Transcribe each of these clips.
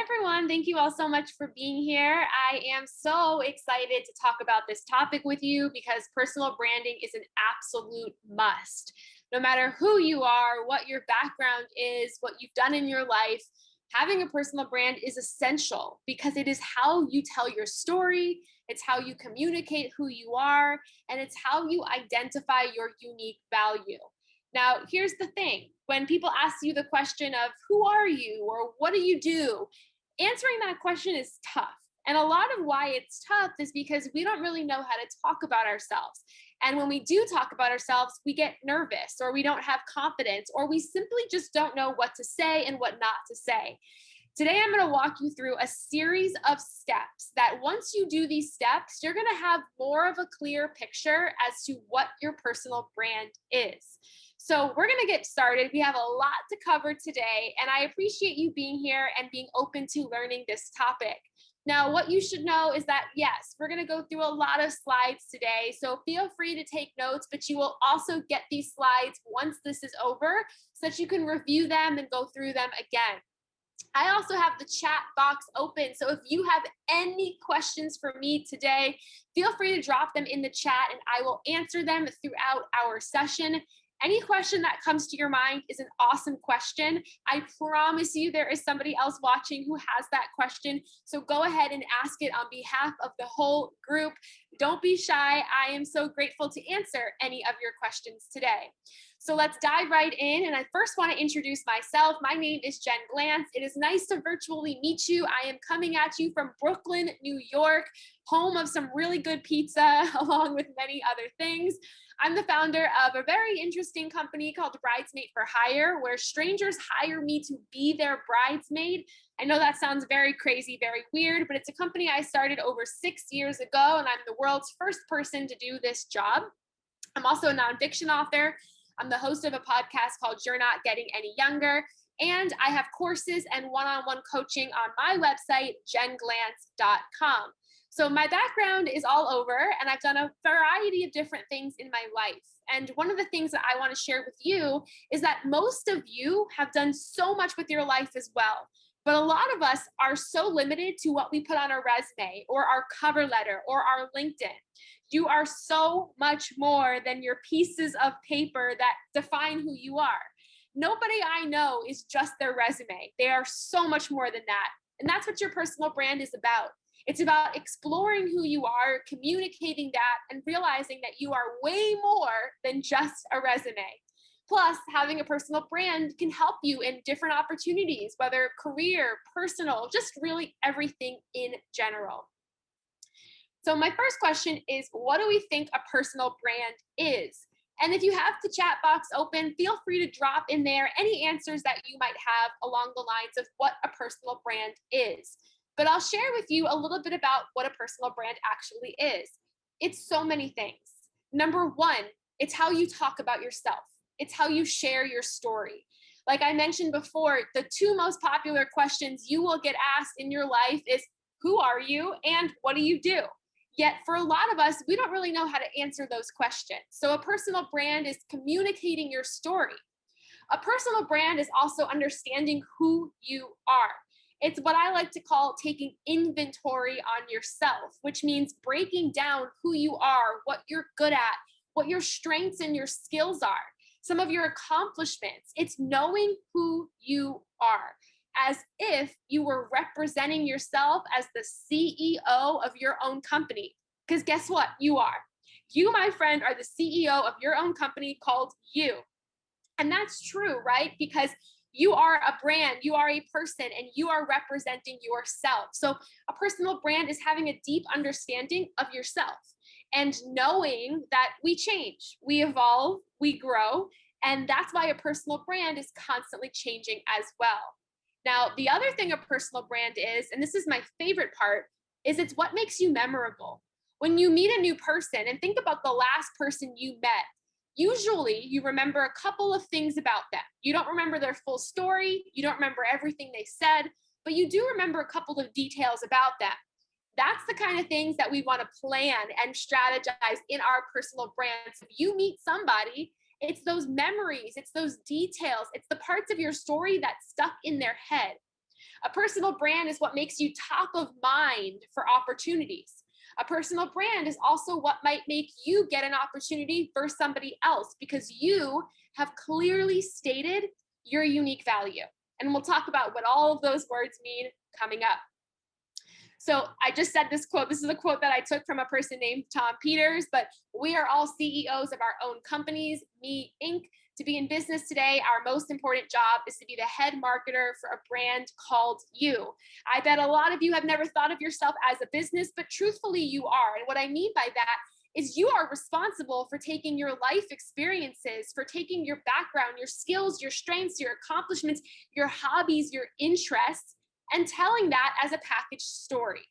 everyone. Thank you all so much for being here. I am so excited to talk about this topic with you because personal branding is an absolute must. No matter who you are, what your background is, what you've done in your life, having a personal brand is essential because it is how you tell your story, it's how you communicate who you are, and it's how you identify your unique value. Now, here's the thing when people ask you the question of who are you or what do you do, answering that question is tough. And a lot of why it's tough is because we don't really know how to talk about ourselves. And when we do talk about ourselves, we get nervous or we don't have confidence or we simply just don't know what to say and what not to say. Today, I'm going to walk you through a series of steps that once you do these steps, you're going to have more of a clear picture as to what your personal brand is. So, we're going to get started. We have a lot to cover today, and I appreciate you being here and being open to learning this topic. Now, what you should know is that, yes, we're going to go through a lot of slides today. So, feel free to take notes, but you will also get these slides once this is over so that you can review them and go through them again. I also have the chat box open. So if you have any questions for me today, feel free to drop them in the chat and I will answer them throughout our session. Any question that comes to your mind is an awesome question. I promise you there is somebody else watching who has that question. So go ahead and ask it on behalf of the whole group. Don't be shy. I am so grateful to answer any of your questions today. So let's dive right in. And I first want to introduce myself. My name is Jen Glantz. It is nice to virtually meet you. I am coming at you from Brooklyn, New York, home of some really good pizza, along with many other things. I'm the founder of a very interesting company called Bridesmaid for Hire, where strangers hire me to be their bridesmaid. I know that sounds very crazy, very weird, but it's a company I started over 6 years ago, and I'm the world's first person to do this job. I'm also a nonfiction author. I'm the host of a podcast called You're Not Getting Any Younger. And I have courses and one-on-one coaching on my website, jenglantz.com. So my background is all over, and I've done a variety of different things in my life. And one of the things that I want to share with you is that most of you have done so much with your life as well. But a lot of us are so limited to what we put on our resume or our cover letter or our LinkedIn. You are so much more than your pieces of paper that define who you are. Nobody I know is just their resume. They are so much more than that. And that's what your personal brand is about. It's about exploring who you are, communicating that, and realizing that you are way more than just a resume. Plus, having a personal brand can help you in different opportunities, whether career, personal, just really everything in general. So my first question is, what do we think a personal brand is? And if you have the chat box open, feel free to drop in there any answers that you might have along the lines of what a personal brand is. But I'll share with you a little bit about what a personal brand actually is. It's so many things. Number one, it's how you talk about yourself. It's how you share your story. Like I mentioned before, the two most popular questions you will get asked in your life is, who are you and what do you do? Yet for a lot of us, we don't really know how to answer those questions. So a personal brand is communicating your story. A personal brand is also understanding who you are. It's what I like to call taking inventory on yourself, which means breaking down who you are, what you're good at, what your strengths and your skills are, some of your accomplishments. It's knowing who you are, as if you were representing yourself as the CEO of your own company. Because guess what? You are. You, my friend, are the CEO of your own company called you. And that's true, right? Because you are a brand, you are a person, and you are representing yourself. So a personal brand is having a deep understanding of yourself and knowing that we change, we evolve, we grow. And that's why a personal brand is constantly changing as well. Now, the other thing a personal brand is, and this is my favorite part, is it's what makes you memorable. When you meet a new person, and think about the last person you met, usually you remember a couple of things about them. You don't remember their full story, you don't remember everything they said, but you do remember a couple of details about them. That's the kind of things that we want to plan and strategize in our personal brands. If you meet somebody, it's those memories, it's those details, it's the parts of your story that stuck in their head. A personal brand is what makes you top of mind for opportunities. A personal brand is also what might make you get an opportunity for somebody else because you have clearly stated your unique value. And we'll talk about what all of those words mean coming up. So I just said this quote. This is a quote that I took from a person named Tom Peters, but we are all CEOs of our own companies, Me Inc. To be in business today, our most important job is to be the head marketer for a brand called you. I bet a lot of you have never thought of yourself as a business, but truthfully you are. And what I mean by that is you are responsible for taking your life experiences, for taking your background, your skills, your strengths, your accomplishments, your hobbies, your interests, and telling that as a packaged story.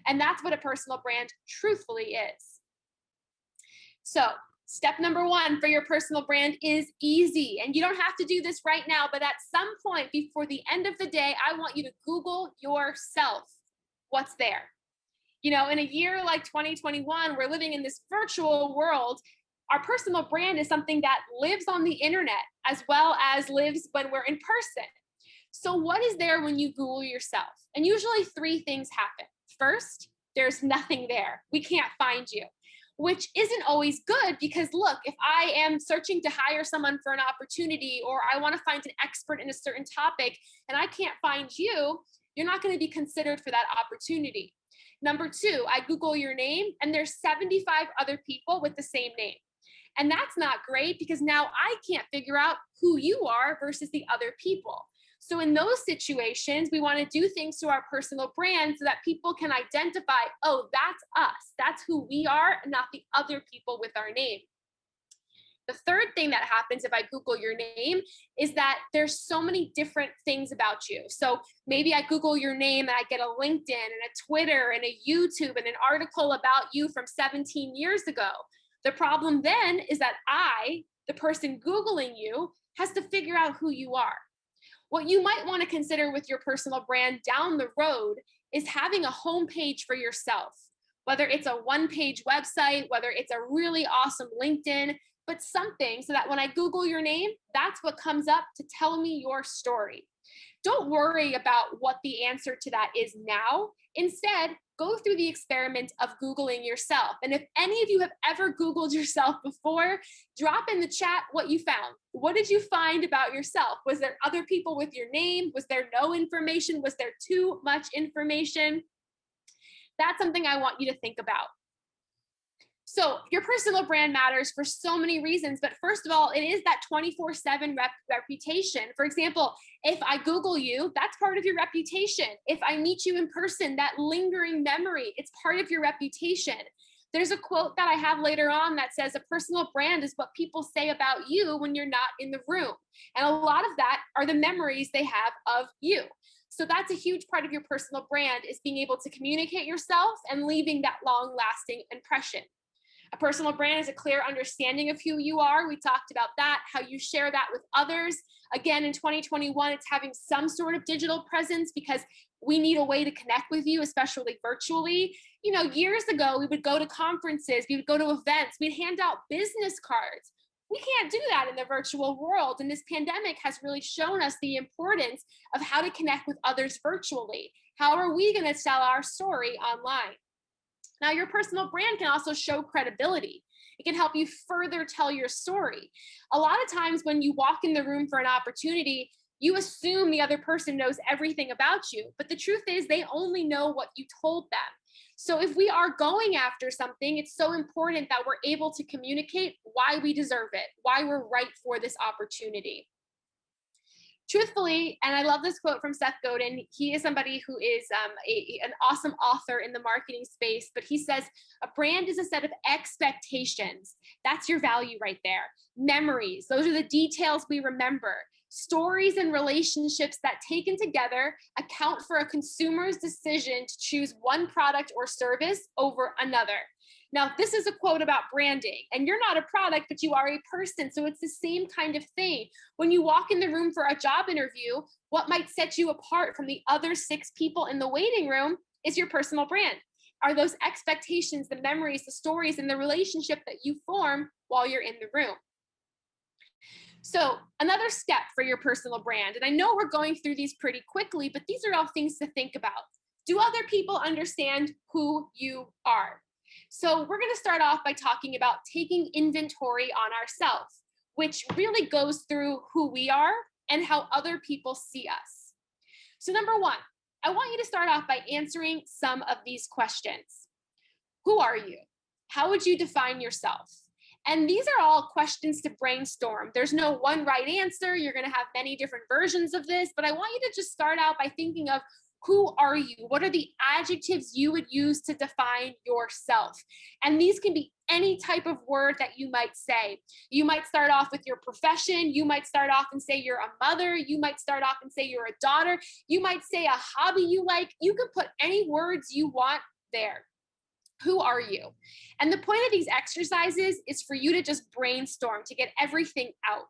And that's what a personal brand truthfully is. So step number one for your personal brand is easy. And you don't have to do this right now, but at some point before the end of the day, I want you to Google yourself. What's there? You know, in a year like 2021, we're living in this virtual world. Our personal brand is something that lives on the internet as well as lives when we're in person. So what is there when you Google yourself? And usually three things happen. First, there's nothing there. We can't find you, which isn't always good because look, if I am searching to hire someone for an opportunity or I want to find an expert in a certain topic and I can't find you, you're not going to be considered for that opportunity. Number two, I Google your name and there's 75 other people with the same name. And that's not great because now I can't figure out who you are versus the other people. So in those situations, we want to do things to our personal brand so that people can identify, oh, that's us. That's who we are, not the other people with our name. The third thing that happens if I Google your name is that there's so many different things about you. So maybe I Google your name and I get a LinkedIn and a Twitter and a YouTube and an article about you from 17 years ago. The problem then is that I, the person Googling you, has to figure out who you are. What you might want to consider with your personal brand down the road is having a homepage for yourself, whether it's a one-page website, whether it's a really awesome LinkedIn, but something so that when I Google your name, that's what comes up to tell me your story. Don't worry about what the answer to that is now. Instead, go through the experiment of Googling yourself. And if any of you have ever Googled yourself before, drop in the chat what you found. What did you find about yourself? Was there other people with your name? Was there no information? Was there too much information? That's something I want you to think about. So your personal brand matters for so many reasons, but first of all, it is that 24/7 reputation. For example, if I Google you, that's part of your reputation. If I meet you in person, that lingering memory, it's part of your reputation. There's a quote that I have later on that says a personal brand is what people say about you when you're not in the room. And a lot of that are the memories they have of you. So that's a huge part of your personal brand is being able to communicate yourself and leaving that long lasting impression. A personal brand is a clear understanding of who you are. We talked about that, how you share that with others. Again, in 2021, it's having some sort of digital presence because we need a way to connect with you, especially virtually. You know, years ago, we would go to conferences, we would go to events, we'd hand out business cards. We can't do that in the virtual world. And this pandemic has really shown us the importance of how to connect with others virtually. How are we going to tell our story online? Now, your personal brand can also show credibility. It can help you further tell your story. A lot of times when you walk in the room for an opportunity, you assume the other person knows everything about you, but the truth is they only know what you told them. So if we are going after something, it's so important that we're able to communicate why we deserve it, why we're right for this opportunity. Truthfully, and I love this quote from Seth Godin. He is somebody who is an awesome author in the marketing space, but he says, a brand is a set of expectations. That's your value right there. Memories, those are the details we remember. Stories and relationships that taken together account for a consumer's decision to choose one product or service over another. Now, this is a quote about branding, and you're not a product, but you are a person. So it's the same kind of thing. When you walk in the room for a job interview, what might set you apart from the other 6 people in the waiting room is your personal brand. Are those expectations, the memories, the stories, and the relationship that you form while you're in the room. So another step for your personal brand, and I know we're going through these pretty quickly, but these are all things to think about. Do other people understand who you are? So we're going to start off by talking about taking inventory on ourselves, which really goes through who we are and how other people see us. So number one, I want you to start off by answering some of these questions. Who are you? How would you define yourself? And these are all questions to brainstorm. There's no one right answer. You're going to have many different versions of this, but I want you to just start out by thinking of who are you? What are the adjectives you would use to define yourself? And these can be any type of word that you might say. You might start off with your profession. You might start off and say you're a mother. You might start off and say you're a daughter. You might say a hobby you like. You can put any words you want there. Who are you? And the point of these exercises is for you to just brainstorm, to get everything out.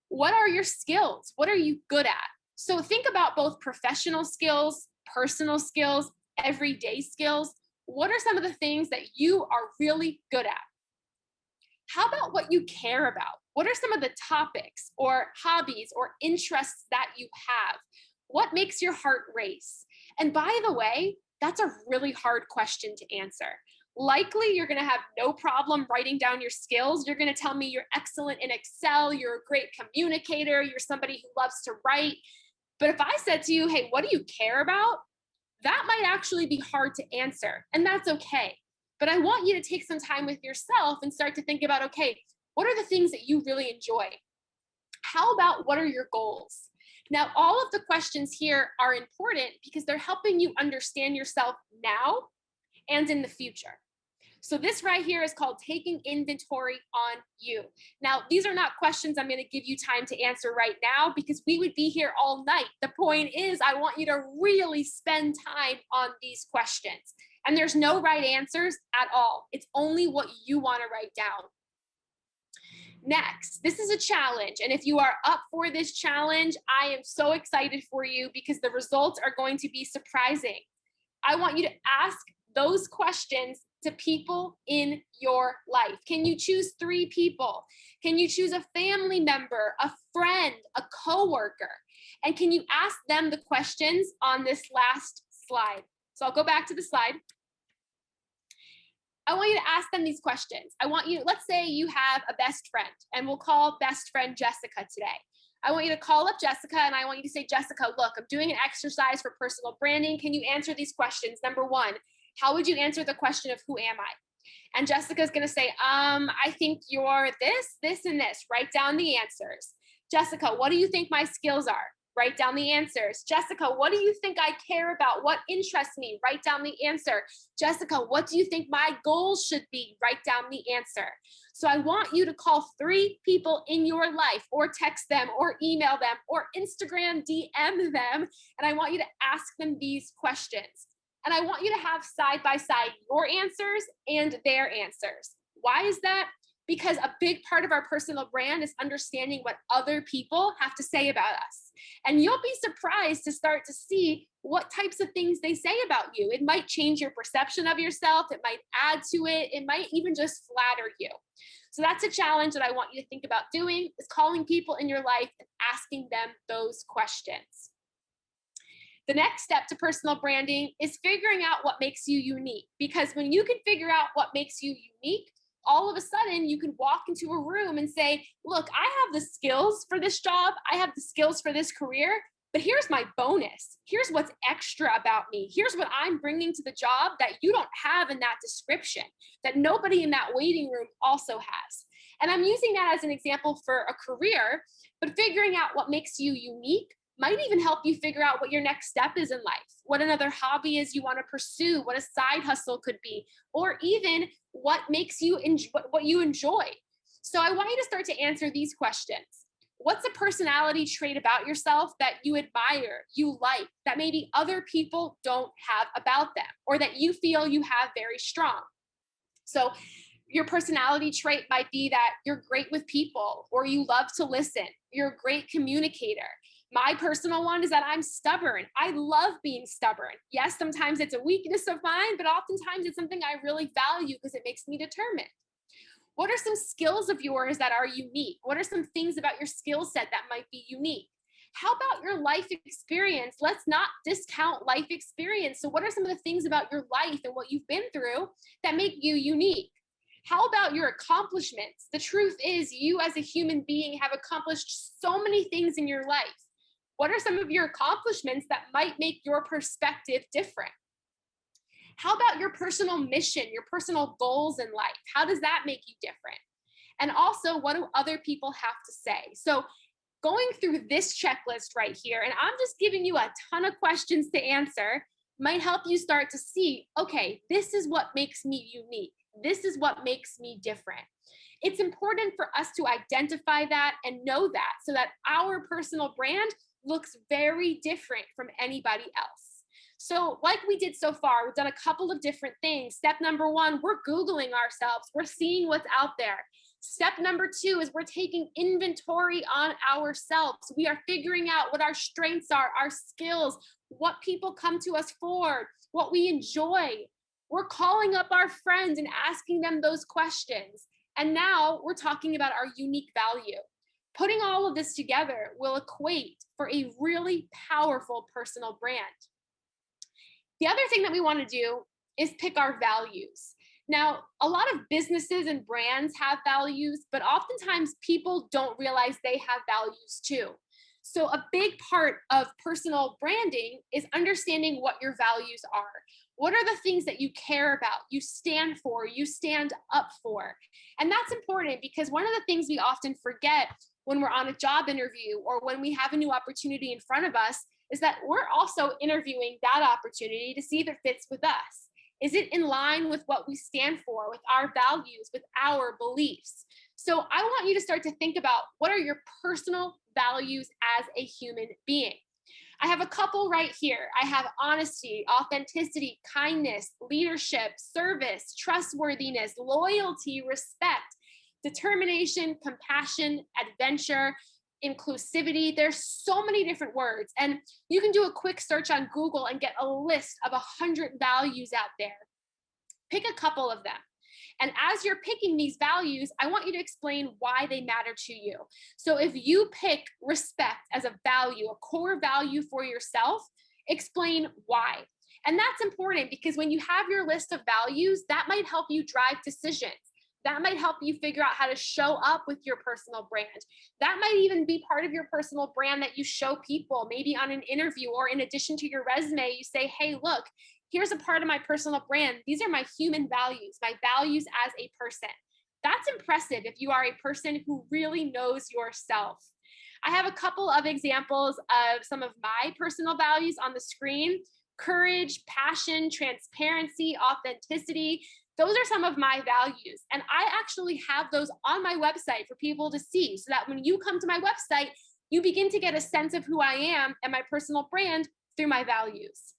What are your skills? What are you good at? So think about both professional skills, personal skills, everyday skills. What are some of the things that you are really good at? How about what you care about? What are some of the topics or hobbies or interests that you have? What makes your heart race? And by the way, that's a really hard question to answer. Likely, you're going to have no problem writing down your skills. You're going to tell me you're excellent in Excel, you're a great communicator, you're somebody who loves to write. But if I said to you, hey, what do you care about? That might actually be hard to answer, and that's okay. But I want you to take some time with yourself and start to think about, okay, what are the things that you really enjoy? How about what are your goals? Now, all of the questions here are important because they're helping you understand yourself now and in the future. So this right here is called taking inventory on you. Now, these are not questions I'm going to give you time to answer right now because we would be here all night. The point is, I want you to really spend time on these questions. And there's no right answers at all. It's only what you want to write down. Next, this is a challenge. And if you are up for this challenge, I am so excited for you because the results are going to be surprising. I want you to ask those questions to people in your life. Can you choose 3 people? Can you choose a family member, a friend, a coworker? And can you ask them the questions on this last slide? So I'll go back to the slide. I want you to ask them these questions. I want you, let's say you have a best friend, and we'll call best friend Jessica today. I want you to call up Jessica and I want you to say, Jessica, look, I'm doing an exercise for personal branding. Can you answer these questions? Number 1, how would you answer the question of who am I? And Jessica's going to say, I think you're this, this, and this. Write down the answers. Jessica, what do you think my skills are? Write down the answers. Jessica, what do you think I care about? What interests me? Write down the answer. Jessica, what do you think my goals should be? Write down the answer. So I want you to call 3 people in your life, or text them, or email them, or Instagram DM them. And I want you to ask them these questions. And I want you to have side by side your answers and their answers. Why is that? Because a big part of our personal brand is understanding what other people have to say about us. And you'll be surprised to start to see what types of things they say about you. It might change your perception of yourself. It might add to it. It might even just flatter you. So that's a challenge that I want you to think about doing, is calling people in your life and asking them those questions. The next step to personal branding is figuring out what makes you unique. Because when you can figure out what makes you unique, all of a sudden you can walk into a room and say, look, I have the skills for this job. I have the skills for this career, but here's my bonus. Here's what's extra about me. Here's what I'm bringing to the job that you don't have in that description, that nobody in that waiting room also has. And I'm using that as an example for a career, but figuring out what makes you unique might even help you figure out what your next step is in life, what another hobby is you want to pursue, what a side hustle could be, or even what makes you enjoy, what you enjoy. So I want you to start to answer these questions. What's a personality trait about yourself that you admire, you like, that maybe other people don't have about them, or that you feel you have very strong? So your personality trait might be that you're great with people, or you love to listen, you're a great communicator. My personal one is that I'm stubborn. I love being stubborn. Yes, sometimes it's a weakness of mine, but oftentimes it's something I really value because it makes me determined. What are some skills of yours that are unique? What are some things about your skill set that might be unique? How about your life experience? Let's not discount life experience. So, what are some of the things about your life and what you've been through that make you unique? How about your accomplishments? The truth is, you as a human being have accomplished so many things in your life. What are some of your accomplishments that might make your perspective different? How about your personal mission, your personal goals in life? How does that make you different? And also, what do other people have to say? So, going through this checklist right here, and I'm just giving you a ton of questions to answer, might help you start to see, okay, this is what makes me unique. This is what makes me different. It's important for us to identify that and know that so that our personal brand looks very different from anybody else. So, like we did so far, we've done a couple of different things. Step number one, we're Googling ourselves, we're seeing what's out there. Step number two is we're taking inventory on ourselves. We are figuring out what our strengths are, our skills, what people come to us for, what we enjoy. We're calling up our friends and asking them those questions. And now we're talking about our unique value. Putting all of this together will equate for a really powerful personal brand. The other thing that we want to do is pick our values. Now, a lot of businesses and brands have values, but oftentimes people don't realize they have values too. So, a big part of personal branding is understanding what your values are. What are the things that you care about, you stand for, you stand up for? And that's important because one of the things we often forget when we're on a job interview or when we have a new opportunity in front of us is that we're also interviewing that opportunity to see if it fits with us. Is it in line with what we stand for, with our values, with our beliefs? So I want you to start to think about what are your personal values as a human being. I have a couple right here. I have honesty, authenticity, kindness, leadership, service, trustworthiness, loyalty, respect, determination, compassion, adventure, inclusivity. There's so many different words. And you can do a quick search on Google and get a list of 100 values out there. Pick a couple of them. And as you're picking these values, I want you to explain why they matter to you. So if you pick respect as a value, a core value for yourself, explain why. And that's important because when you have your list of values, that might help you drive decisions. That might help you figure out how to show up with your personal brand. That might even be part of your personal brand that you show people, maybe on an interview or in addition to your resume, you say, hey, look, here's a part of my personal brand. These are my human values, my values as a person. That's impressive if you are a person who really knows yourself. I have a couple of examples of some of my personal values on the screen: courage, passion, transparency, authenticity. Those are some of my values. And I actually have those on my website for people to see so that when you come to my website, you begin to get a sense of who I am and my personal brand through my values.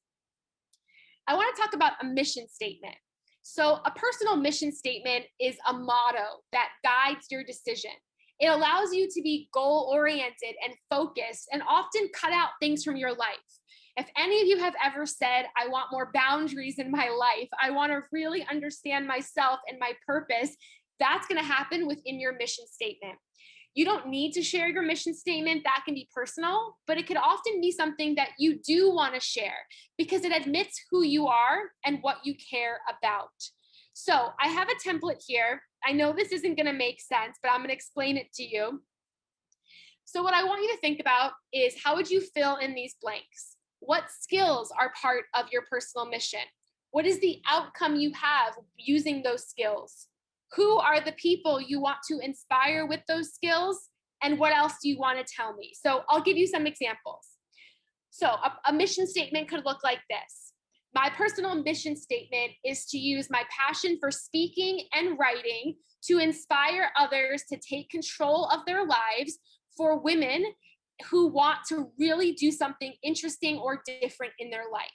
I want to talk about a mission statement. So, a personal mission statement is a motto that guides your decision. It allows you to be goal oriented and focused and often cut out things from your life. If any of you have ever said, I want more boundaries in my life, I want to really understand myself and my purpose, that's going to happen within your mission statement. You don't need to share your mission statement. That can be personal, but it could often be something that you do want to share because it admits who you are and what you care about. So I have a template here. I know this isn't going to make sense, but I'm going to explain it to you. So what I want you to think about is, how would you fill in these blanks? What skills are part of your personal mission? What is the outcome you have using those skills? Who are the people you want to inspire with those skills? And what else do you want to tell me? So I'll give you some examples. So a mission statement could look like this. My personal mission statement is to use my passion for speaking and writing to inspire others to take control of their lives for women who want to really do something interesting or different in their life.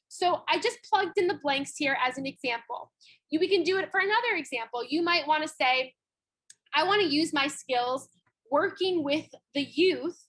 So I just plugged in the blanks here as an example. We can do it for another example. You might want to say, I want to use my skills working with the youth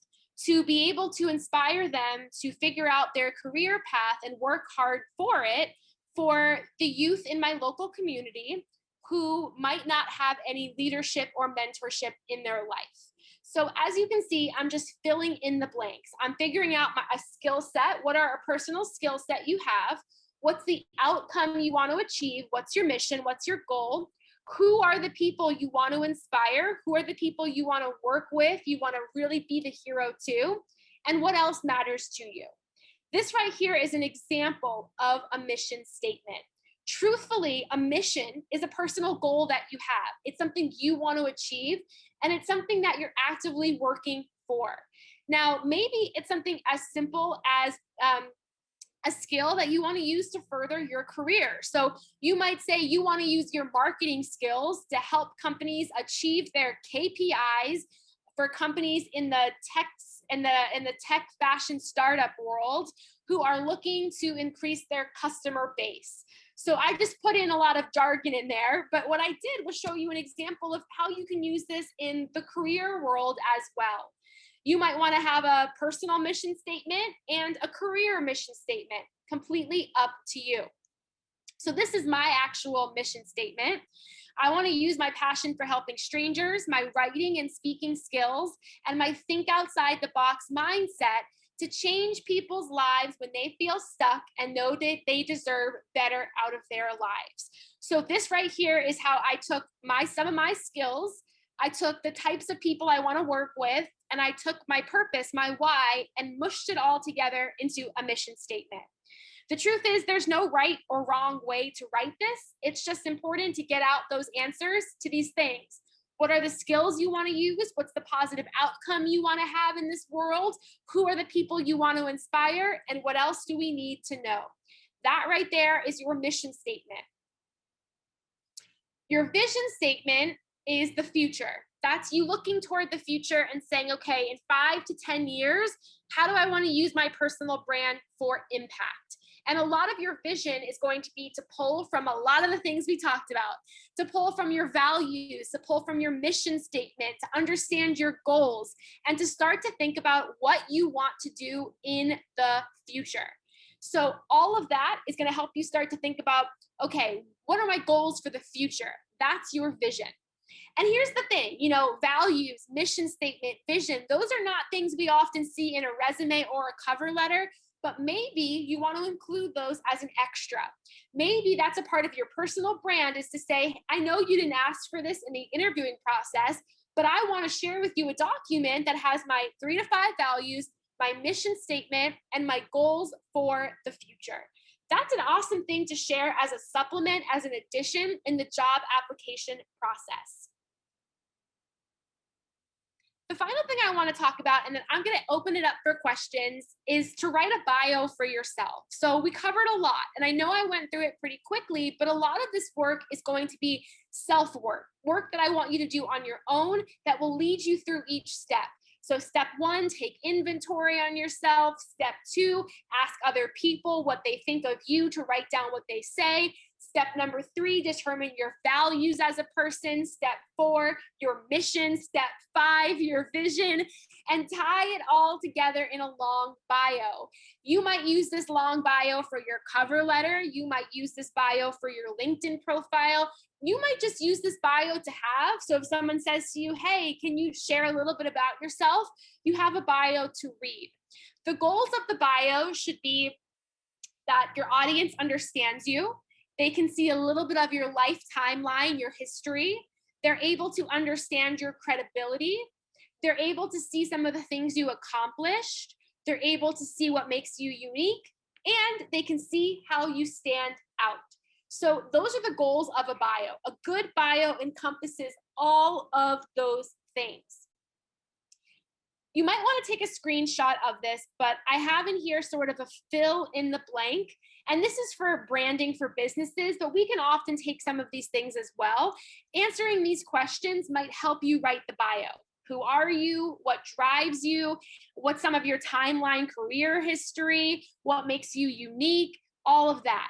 to be able to inspire them to figure out their career path and work hard for it, for the youth in my local community who might not have any leadership or mentorship in their life. So as you can see, I'm just filling in the blanks. I'm figuring out a skill set. What are a personal skill set you have? What's the outcome you want to achieve? What's your mission? What's your goal? Who are the people you want to inspire? Who are the people you want to work with? You want to really be the hero to? And what else matters to you? This right here is an example of a mission statement. Truthfully, a mission is a personal goal that you have. It's something you want to achieve, and it's something that you're actively working for. Now, maybe it's something as simple as a skill that you want to use to further your career. So you might say you want to use your marketing skills to help companies achieve their KPIs for companies in the tech fashion startup world who are looking to increase their customer base. So I just put in a lot of jargon in there, but what I did was show you an example of how you can use this in the career world as well. You might want to have a personal mission statement and a career mission statement, completely up to you. So this is my actual mission statement. I want to use my passion for helping strangers, my writing and speaking skills, and my think outside the box mindset to change people's lives when they feel stuck and know that they deserve better out of their lives. So this right here is how I took some of my skills, I took the types of people I want to work with, and I took my purpose, my why, and mushed it all together into a mission statement. The truth is, there's no right or wrong way to write this. It's just important to get out those answers to these things. What are the skills you want to use? What's the positive outcome you want to have in this world? Who are the people you want to inspire? And what else do we need to know? That right there is your mission statement. Your vision statement is the future. That's you looking toward the future and saying, okay, in 5 to 10 years, how do I want to use my personal brand for impact? And a lot of your vision is going to be to pull from a lot of the things we talked about, to pull from your values, to pull from your mission statement, to understand your goals, and to start to think about what you want to do in the future. So all of that is going to help you start to think about, okay, what are my goals for the future? That's your vision. And here's the thing, values, mission statement, vision, those are not things we often see in a resume or a cover letter, but maybe you want to include those as an extra. Maybe that's a part of your personal brand, is to say, I know you didn't ask for this in the interviewing process, but I want to share with you a document that has my 3 to 5 values, my mission statement, and my goals for the future. That's an awesome thing to share as a supplement, as an addition in the job application process. The final thing I want to talk about, and then I'm going to open it up for questions, is to write a bio for yourself. So we covered a lot, and I know I went through it pretty quickly, but a lot of this work is going to be self-work, work that I want you to do on your own that will lead you through each step. So step 1, take inventory on yourself. Step 2, ask other people what they think of you to write down what they say. Step number 3, determine your values as a person. Step 4, your mission. Step 5, your vision, and tie it all together in a long bio. You might use this long bio for your cover letter. You might use this bio for your LinkedIn profile. You might just use this bio to have. So if someone says to you, hey, can you share a little bit about yourself? You have a bio to read. The goals of the bio should be that your audience understands you. They can see a little bit of your life timeline, your history. They're able to understand your credibility. They're able to see some of the things you accomplished. They're able to see what makes you unique, and they can see how you stand out. So those are the goals of a bio. A good bio encompasses all of those things. You might want to take a screenshot of this, but I have in here sort of a fill in the blank. And this is for branding for businesses, but we can often take some of these things as well. Answering these questions might help you write the bio. Who are you? What drives you? What's some of your timeline career history? What makes you unique? All of that.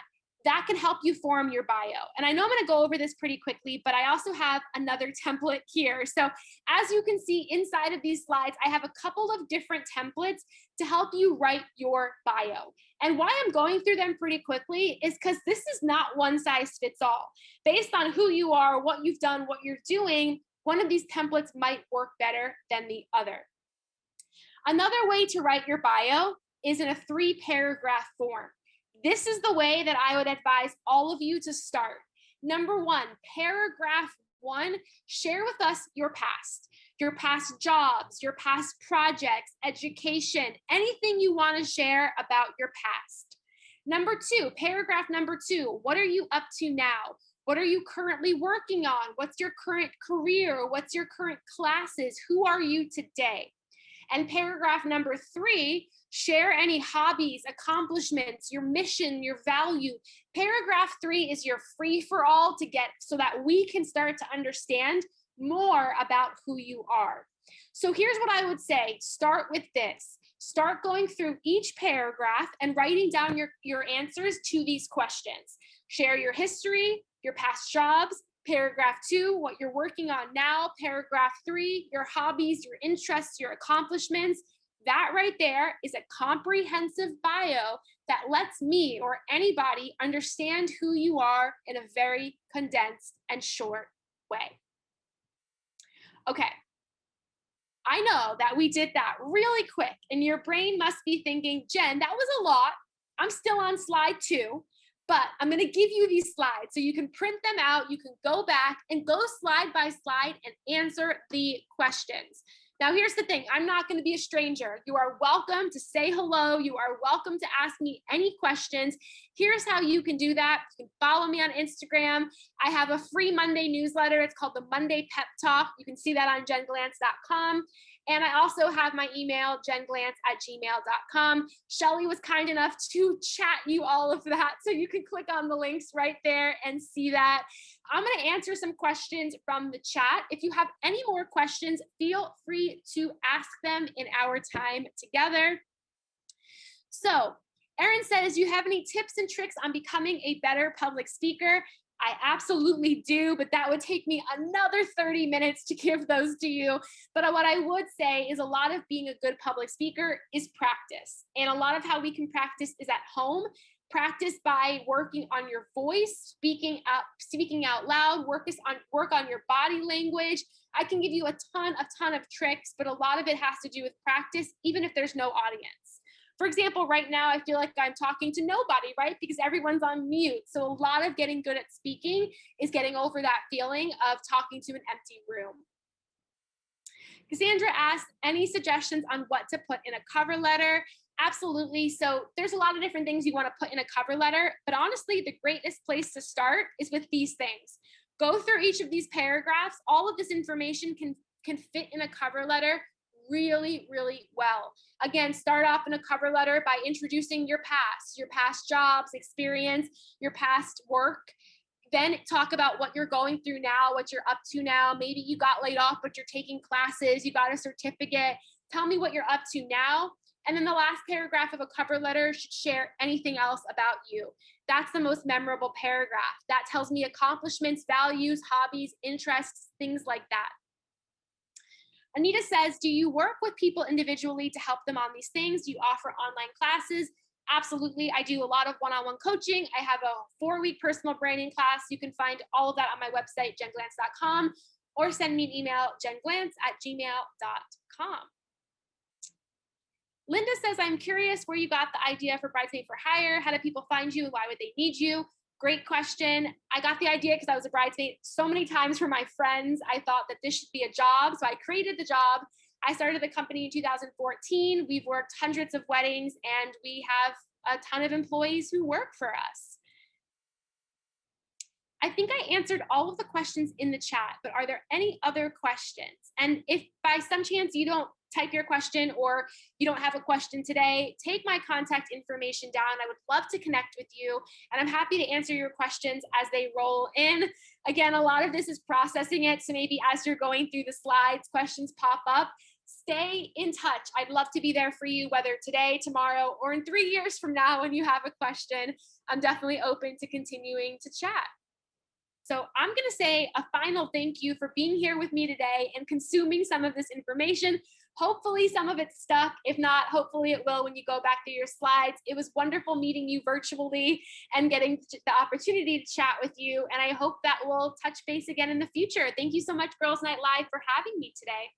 that can help you form your bio. And I know I'm going to go over this pretty quickly, but I also have another template here. So as you can see inside of these slides, I have a couple of different templates to help you write your bio. And why I'm going through them pretty quickly is because this is not one size fits all. Based on who you are, what you've done, what you're doing, one of these templates might work better than the other. Another way to write your bio is in a 3-paragraph form. This is the way that I would advise all of you to start. Number 1, paragraph 1, share with us your past jobs, your past projects, education, anything you want to share about your past. Number 2, paragraph number 2, what are you up to now? What are you currently working on? What's your current career? What's your current classes? Who are you today? And paragraph number 3, share any hobbies, accomplishments, your mission, your value. Paragraph 3 is your free for all to get so that we can start to understand more about who you are. So here's what I would say. Start with this. Start going through each paragraph and writing down your answers to these questions. Share your history, your past jobs. Paragraph 2, what you're working on now. Paragraph 3, your hobbies, your interests, your accomplishments. That right there is a comprehensive bio that lets me or anybody understand who you are in a very condensed and short way. Okay. I know that we did that really quick, and your brain must be thinking, Jen, that was a lot. I'm still on slide 2. But I'm going to give you these slides so you can print them out. You can go back and go slide by slide and answer the questions. Now, here's the thing. I'm not going to be a stranger. You are welcome to say hello. You are welcome to ask me any questions. Here's how you can do that. You can follow me on Instagram. I have a free Monday newsletter. It's called the Monday Pep Talk. You can see that on jenglantz.com. And I also have my email, jenglantz@gmail.com. Shelly was kind enough to chat you all of that. So you can click on the links right there and see that. I'm going to answer some questions from the chat. If you have any more questions, feel free to ask them in our time together. So Erin says, do you have any tips and tricks on becoming a better public speaker? I absolutely do, but that would take me another 30 minutes to give those to you. But what I would say is a lot of being a good public speaker is practice. And a lot of how we can practice is at home. Practice by working on your voice, speaking out loud, work on your body language. I can give you a ton of tricks, but a lot of it has to do with practice, even if there's no audience. For example, right now, I feel like I'm talking to nobody, right? Because everyone's on mute. So a lot of getting good at speaking is getting over that feeling of talking to an empty room. Cassandra asked, any suggestions on what to put in a cover letter? Absolutely. So there's a lot of different things you want to put in a cover letter, but honestly, the greatest place to start is with these things. Go through each of these paragraphs. All of this information can fit in a cover letter really, really well. Again, start off in a cover letter by introducing your past jobs, experience, your past work. Then talk about what you're going through now, what you're up to now. Maybe you got laid off, but you're taking classes, you got a certificate. Tell me what you're up to now. And then the last paragraph of a cover letter should share anything else about you. That's the most memorable paragraph. That tells me accomplishments, values, hobbies, interests, things like that. Anita says, do you work with people individually to help them on these things? Do you offer online classes? Absolutely. I do a lot of one-on-one coaching. I have a 4-week personal branding class. You can find all of that on my website, jenglantz.com, or send me an email, jenglantz@gmail.com. Linda says, I'm curious where you got the idea for Bridesmaid for Hire. How do people find you? Why would they need you? Great question. I got the idea because I was a bridesmaid so many times for my friends. I thought that this should be a job. So I created the job. I started the company in 2014. We've worked hundreds of weddings and we have a ton of employees who work for us. I think I answered all of the questions in the chat, but are there any other questions? And if by some chance you don't type your question or you don't have a question today, take my contact information down. I would love to connect with you, and I'm happy to answer your questions as they roll in. Again, a lot of this is processing it, so maybe as you're going through the slides, questions pop up. stay in touch. I'd love to be there for you, whether today, tomorrow, or in 3 years from now when you have a question. I'm definitely open to continuing to chat. So I'm going to say a final thank you for being here with me today and consuming some of this information. Hopefully, some of it stuck. If not, hopefully it will when you go back through your slides. It was wonderful meeting you virtually and getting the opportunity to chat with you. And I hope that we'll touch base again in the future. Thank you so much, Girls Night Live, for having me today.